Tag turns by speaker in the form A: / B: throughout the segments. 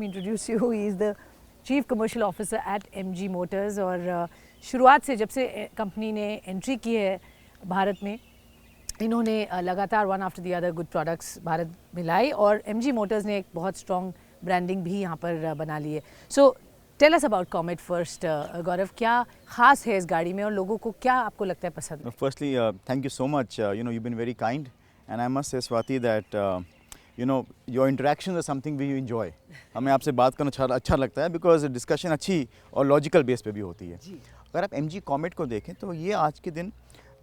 A: me introduce you. He is the Chief Commercial Officer at MG Motors और शुरुआत से जब से कंपनी ने एंट्री की है भारत में, इन्होंने लगातार one after the other good products Bharat में लाए और MG Motors ने एक बहुत स्ट्रॉन्ग ब्रांडिंग भी यहाँ पर बना ली है. So tell us about comet first. Gaurav, क्या खास है इस गाड़ी में और लोगों को क्या आपको लगता है पसंद है?
B: Firstly, thank you so much. You've been very kind, and I must say, Swati, that your interactions are something we enjoy. हमें आपसे बात करना अच्छा लगता है because डिस्कशन अच्छी और लॉजिकल बेस पे भी होती है. अगर आप MG कॉमेट को देखें तो ये आज के दिन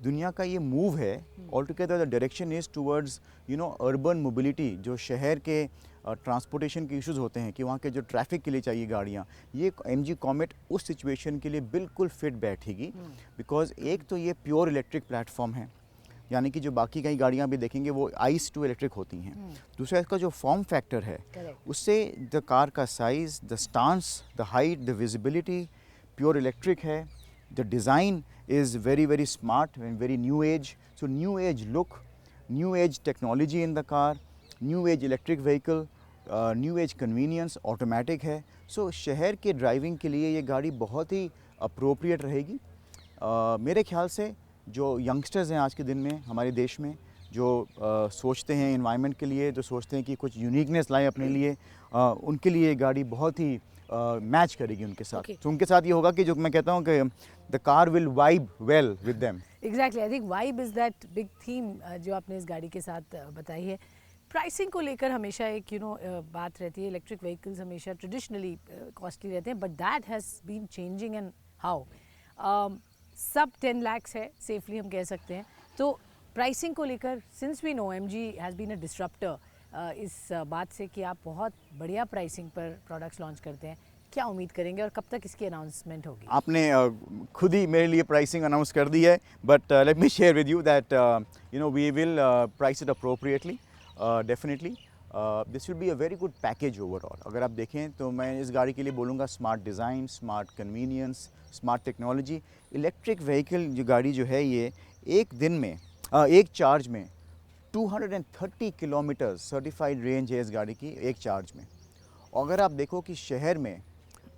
B: दुनिया का ये मूव है. All together the direction is towards urban mobility. जो शहर के ट्रांसपोर्टेशन के इश्यूज़ होते हैं कि वहाँ के जो ट्रैफिक के लिए चाहिए गाड़ियाँ, ये MG कॉमेट उस सिचुएशन के लिए बिल्कुल फिट बैठेगी. बिकॉज एक तो ये प्योर इलेक्ट्रिक प्लेटफॉर्म है, यानी कि जो बाकी कई गाड़ियाँ भी देखेंगे वो आइस टू इलेक्ट्रिक होती हैं. दूसरा इसका जो फॉर्म फैक्टर है उससे द कार का size, the stance, the height, the visibility pure electric है. The design is very smart and very new age. So new age look, new age technology in the car, new age electric vehicle, new age convenience, automatic है. So शहर के driving के लिए ये गाड़ी बहुत ही appropriate रहेगी. मेरे ख्याल से जो यंगस्टर्स हैं आज के दिन में हमारे देश में, जो सोचते हैं एनवायरनमेंट के लिए, जो सोचते हैं कि कुछ यूनिकनेस लाएं अपने लिए, उनके लिए ये गाड़ी बहुत ही मैच करेगी उनके साथ. तो उनके साथ ये होगा कि जो मैं कहता हूँ कि the car will vibe well with them.
A: Exactly, I think vibe is that big theme जो आपने इस गाड़ी के साथ बताई है. प्राइसिंग को लेकर हमेशा एक बात रहती है. इलेक्ट्रिक व्हीकल्स हमेशा ट्रेडिशनली कॉस्टली रहते हैं, but that has been changing. And how sub 10 lakhs है सेफली हम कह सकते हैं. तो प्राइसिंग को लेकर since we know MG has been a disruptor इस बात से कि आप बहुत बढ़िया प्राइसिंग पर प्रोडक्ट्स लॉन्च करते हैं, क्या उम्मीद करेंगे और कब तक इसकी अनाउंसमेंट होगी?
B: आपने खुद ही मेरे लिए प्राइसिंग अनाउंस कर दी है, but let me share with you that we will price it appropriately. Definitely this will be a very good package overall. अगर आप देखें तो मैं इस गाड़ी के लिए बोलूँगा smart design, smart convenience, smart technology. Electric vehicle जो गाड़ी जो है ये एक दिन में एक चार्ज में 230 किलोमीटर सर्टिफाइड रेंज है इस गाड़ी की एक चार्ज में. और अगर आप देखो कि शहर में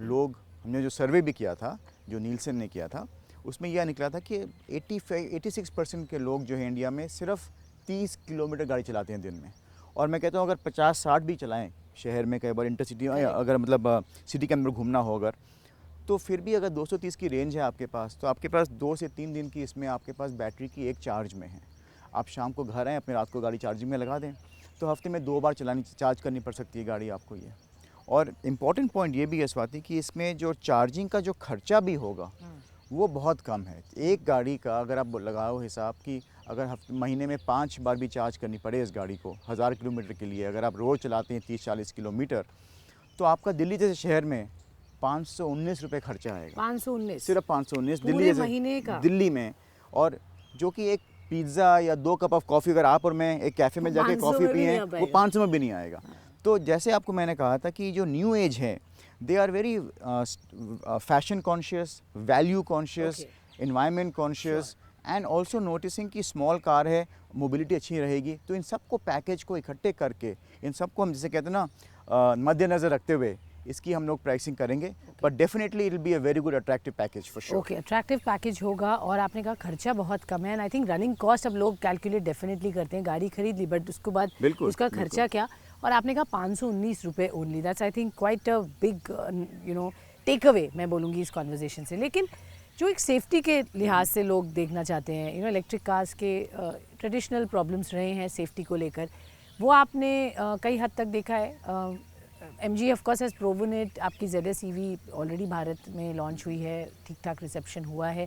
B: लोग, हमने जो सर्वे भी किया था जो नीलसन ने किया था, उसमें यह निकला था कि 86% के लोग जो है इंडिया में सिर्फ 30 किलोमीटर गाड़ी चलाते हैं दिन में. और मैं कहता हूँ अगर 50-60 भी चलाएं शहर में, कई बार इंटरसिटी अगर मतलब सिटी के अंदर घूमना हो अगर, तो फिर भी अगर 230 की रेंज है आपके पास, तो आपके पास 2 से 3 दिन की इसमें आपके पास बैटरी की एक चार्ज में है. आप शाम को घर आएँ, अपने रात को गाड़ी चार्जिंग में लगा दें, तो हफ्ते में 2 बार चार्ज करनी पड़ सकती है गाड़ी आपको ये. और इम्पॉर्टेंट पॉइंट ये भी है स्वाति कि इसमें जो चार्जिंग का जो खर्चा भी होगा वो बहुत कम है. एक गाड़ी का अगर आप लगाओ हिसाब कि अगर महीने में 5 बार भी चार्ज करनी पड़े इस गाड़ी को 1000 किलोमीटर के लिए, अगर आप रोज़ चलाते हैं 30-40 किलोमीटर, तो आपका दिल्ली जैसे शहर में 519 रुपये खर्चा आएगा.
A: 519,
B: सिर्फ 519 दिल्ली जैसे
A: महीने का
B: दिल्ली में. और जो कि एक पिज़्ज़ा या 2 कप ऑफ कॉफ़ी अगर आप और मैं एक कैफ़े में जाके कॉफ़ी पिए वो 500 में भी नहीं आएगा. तो जैसे आपको मैंने कहा था कि जो न्यू एज है, they are very fashion conscious, value conscious, environment conscious, and also noticing कि स्मॉल कार है, मोबिलिटी अच्छी रहेगी. तो इन सबको पैकेज को इकट्ठे करके, इन सबको हम जैसे कहते हैं ना मद्देनज़र रखते हुए इसकी हम लोग प्राइसिंग करेंगे. But definitely it will be a very good attractive package for sure.
A: Okay, attractive package होगा. और आपने कहा खर्चा बहुत कम है. And I think running cost अब लोग कैलकुलेट डेफिनेटली करते हैं. गाड़ी खरीद ली बट उसके बाद उसका खर्चा क्या. और आपने कहा 519 रुपये only. That's I think quite a big tech away मैं बोलूँगी इस कॉन्वर्जेशन से. लेकिन जो एक सेफ्टी के लिहाज से लोग देखना चाहते हैं, इलेक्ट्रिक कार्स के ट्रेडिशनल प्रॉब्लम्स रहे हैं सेफ्टी को लेकर, वो आपने कई हद तक देखा है. MG of course has proven it. आपकी ZS EV ऑलरेडी भारत में लॉन्च हुई है, ठीक ठाक रिसेप्शन हुआ है.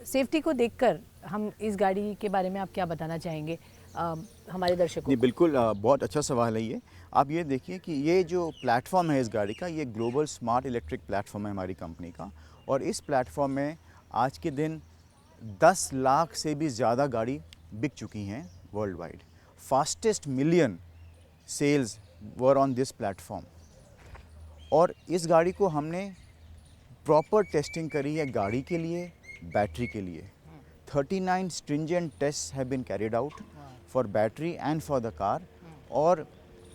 A: सेफ्टी को देखकर हम इस गाड़ी के बारे में आप क्या बताना चाहेंगे हमारे दर्शकों
B: को? बिल्कुल, बहुत अच्छा सवाल है ये. आप ये देखिए कि ये जो प्लेटफॉर्म है इस गाड़ी का, ये ग्लोबल स्मार्ट इलेक्ट्रिक प्लेटफॉर्म है हमारी कंपनी का. और इस प्लेटफॉर्म में आज के दिन 10 लाख से भी ज़्यादा गाड़ी बिक चुकी हैं world wide. Fastest million sales were on this platform. और इस गाड़ी को हमने प्रॉपर टेस्टिंग करी है गाड़ी के लिए, बैटरी के लिए. 39 stringent tests have been carried out for battery and for the car. और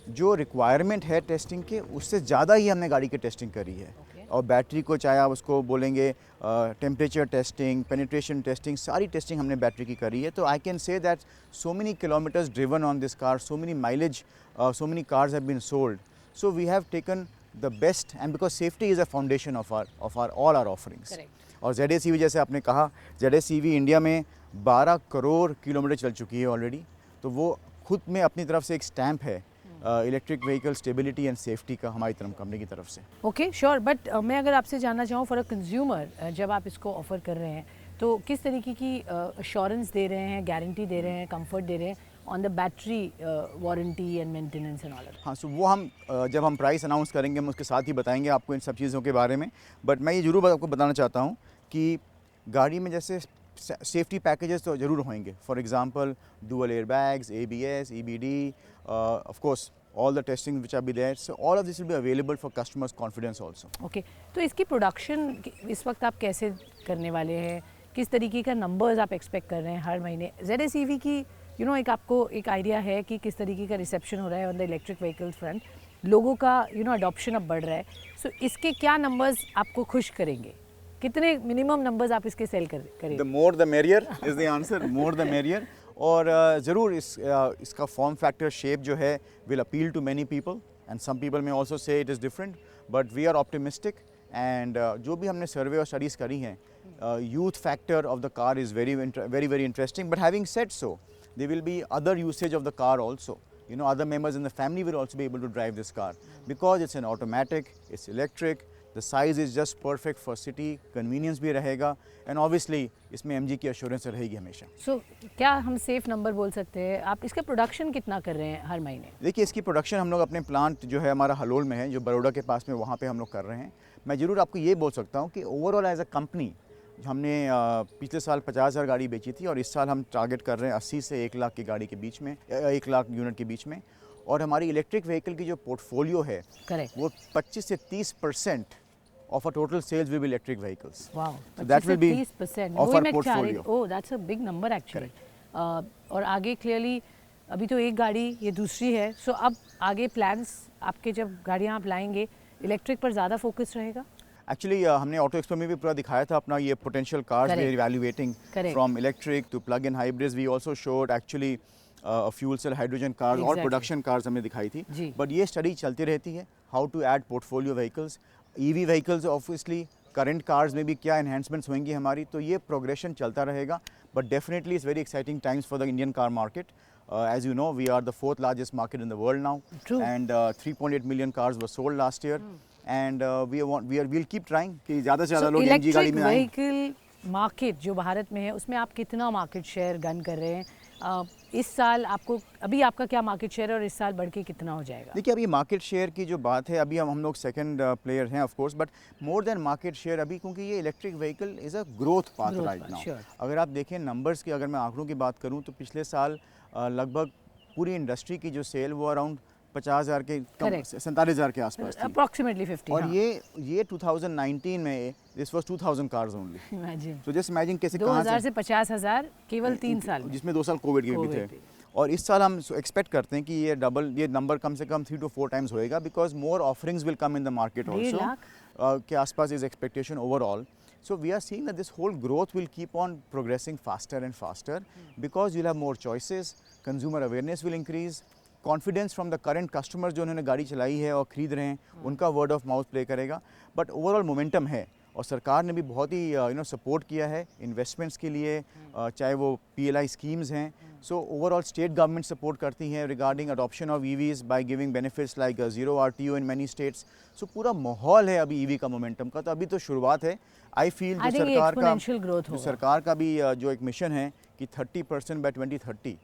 B: जो रिक्वायरमेंट है टेस्टिंग के उससे ज़्यादा ही हमने गाड़ी की टेस्टिंग करी है। और बैटरी को चाहे आप उसको बोलेंगे टेम्परेचर टेस्टिंग, पेनिट्रेशन टेस्टिंग, सारी टेस्टिंग हमने बैटरी की करी है। तो I can say that so many kilometers driven on this car, so many mileage, so many cars have been sold, so we have taken the best, and because safety is a foundation of our all our offerings. और ZS EV जैसे आपने कहा, ZS EV India में 12 crore kilometre चल चुकी है already, तो वो खुद में अपनी तरफ से एक स्टैम्प है electric vehicle stability and safety का हमारी तरफ कंपनी की तरफ से।
A: ओके श्योर, बट मैं अगर आपसे जानना चाहूँ फॉर अ कंज्यूमर, जब आप इसको ऑफर कर रहे हैं तो किस तरीके की अश्योरेंस दे रहे हैं, गारंटी दे रहे हैं, कंफर्ट दे रहे हैं on the battery warranty and maintenance and all?
B: हाँ, सो वो हम जब हम प्राइस अनाउंस करेंगे हम उसके साथ ही बताएंगे आपको इन सब चीज़ों के बारे में। बट मैं ये ज़रूर आपको बताना चाहता हूँ कि गाड़ी में जैसे सेफ्टी पैकेजेस तो ज़रूर होंगे। For example dual airbags, ABS, EBD, of course all the testing which are be there, so all of this will be available for customers confidence also.
A: Okay, तो इसकी प्रोडक्शन इस वक्त आप कैसे करने वाले हैं, किस तरीके का नंबर्स आप एक्सपेक्ट कर रहे हैं हर महीने? ZS EV की एक आपको एक आइडिया है कि किस तरीके का रिसेप्शन हो रहा है on the electric vehicles front, लोगों का अडॉप्शन अब बढ़ रहा है, सो इसके क्या नंबर्स आपको खुश करेंगे? कितने मिनिमम नंबर्स आप इसके सेल करेंगे?
B: The more the merrier is the answer, more the merrier. और ज़रूर इसका फॉर्म फैक्टर शेप जो है will appeal to many people, and some people may also say it is different, but we are optimistic. And जो भी हमने survey और studies करी हैं, youth factor of the car is very interesting. But having said so, there will be other usage of the car also. Other members in the family will also be able to drive this car because it's an automatic, it's electric, the size is just perfect for city, convenience भी रहेगा, and obviously इसमें MG की assurance रहेगी हमेशा।
A: So क्या हम safe number बोल सकते हैं? आप इसका प्रोडक्शन कितना कर रहे हैं हर महीने?
B: देखिए, इसकी प्रोडक्शन हम लोग अपने प्लांट जो है हमारा हलोल में है, जो बड़ौदा के पास में, वहाँ पे हम लोग कर रहे हैं। मैं ज़रूर आपको ये बोल सकता हूँ कि ओवरऑल एज अ कंपनी हमने पिछले साल 50,000 गाड़ी बेची थी, और इस साल हम टारगेट कर रहे हैं 80 से 1 लाख की गाड़ी के बीच में, 1 लाख यूनिट के बीच में। और हमारी इलेक्ट्रिक व्हीकल की जो पोर्टफोलियो है,
A: करेक्ट,
B: वो 25 से 30% of a total sales will be electric vehicles.
A: Wow,
B: so that will be
A: 30%
B: of our portfolio.
A: Oh, that's a big number actually. और आगे क्लियरली अभी तो एक गाड़ी, ये दूसरी है, सो अब आगे प्लान्स आपके, जब गाड़ियाँ आप लाएंगे इलेक्ट्रिक पर ज़्यादा फोकस रहेगा?
B: एक्चुअली हमने ऑटो एक्सपो में भी पूरा दिखाया था अपना ये potential cars we are evaluating from electric to plug in hybrids. We also showed actually fuel cell hydrogen cars और प्रोडक्शन कार्स हमने दिखाई थी। बट ये स्टडी चलती रहती है, how to add portfolio vehicles, EV vehicles, obviously current cars में भी क्या एनहेंसमेंट्स होंगी हमारी, तो ये प्रोग्रेशन चलता रहेगा। But definitely it's very exciting times for the Indian car market. As you know, we are the 4th largest market in the world now.
A: True.
B: And 3.8 million cars were sold last year. And we'll keep trying कि ज़्यादा से ज़्यादा लोग MG गाड़ी में आएं।
A: Vehicle market जो भारत में है, उसमें आप कितना मार्केट शेयर गन कर रहे हैं? इस साल आपको, अभी आपका क्या मार्केट शेयर है और इस साल बढ़ के कितना हो जाएगा?
B: देखिए, अभी मार्केट शेयर की जो बात है, अभी हम लोग सेकंड प्लेयर हैं of course, but more than market share अभी, क्योंकि ये electric vehicle is a growth path right now. अगर आप देखें नंबर्स की, अगर मैं आंकड़ों की बात करूँ तो पिछले साल लगभग पूरी इंडस्ट्री की जो सेल वो अराउंड 50,000 के 47,000 के आसपास थी,
A: अप्रॉक्सीमेटली 50।
B: और ये 2019 में this was 2000 cars only.
A: Imagine,
B: so just imagine कैसे
A: 2000 से 50,000 केवल 3 साल में,
B: जिसमें 2 साल कोविड के भी थे। और इस साल हम एक्सपेक्ट करते हैं कि ये नंबर कम से कम 3 to 4 टाइम्स होएगा, because more offerings will come in the market also के आसपास is expectation overall. So we are seeing that this whole growth will keep on progressing faster and faster because you'll have more choices, consumer awareness will increase, confidence from the current customers जो उन्होंने गाड़ी चलाई है और ख़रीद रहे हैं, उनका word of mouth play करेगा। But overall momentum है, और सरकार ने भी बहुत ही सपोर्ट किया है इन्वेस्टमेंट्स के लिए, चाहे वो PLI स्कीम्स हैं। So overall state government support करती हैं regarding adoption of EVs by giving benefits like 0 RTO in many states. So पूरा माहौल है अभी EV का मोमेंटम का, तो अभी तो शुरुआत है। आई फील जो सरकार का भी जो एक मिशन है कि 30% बाय 2030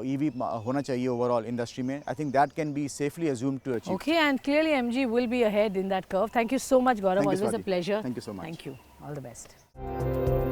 B: EV होना चाहिए ओवरऑल इंडस्ट्री में, I think that can be safely assumed to achieve.
A: Okay, and clearly MG will be ahead in that curve. Thank you so much Gaurav, always a pleasure.
B: Thank you so much.
A: Thank you, all the best.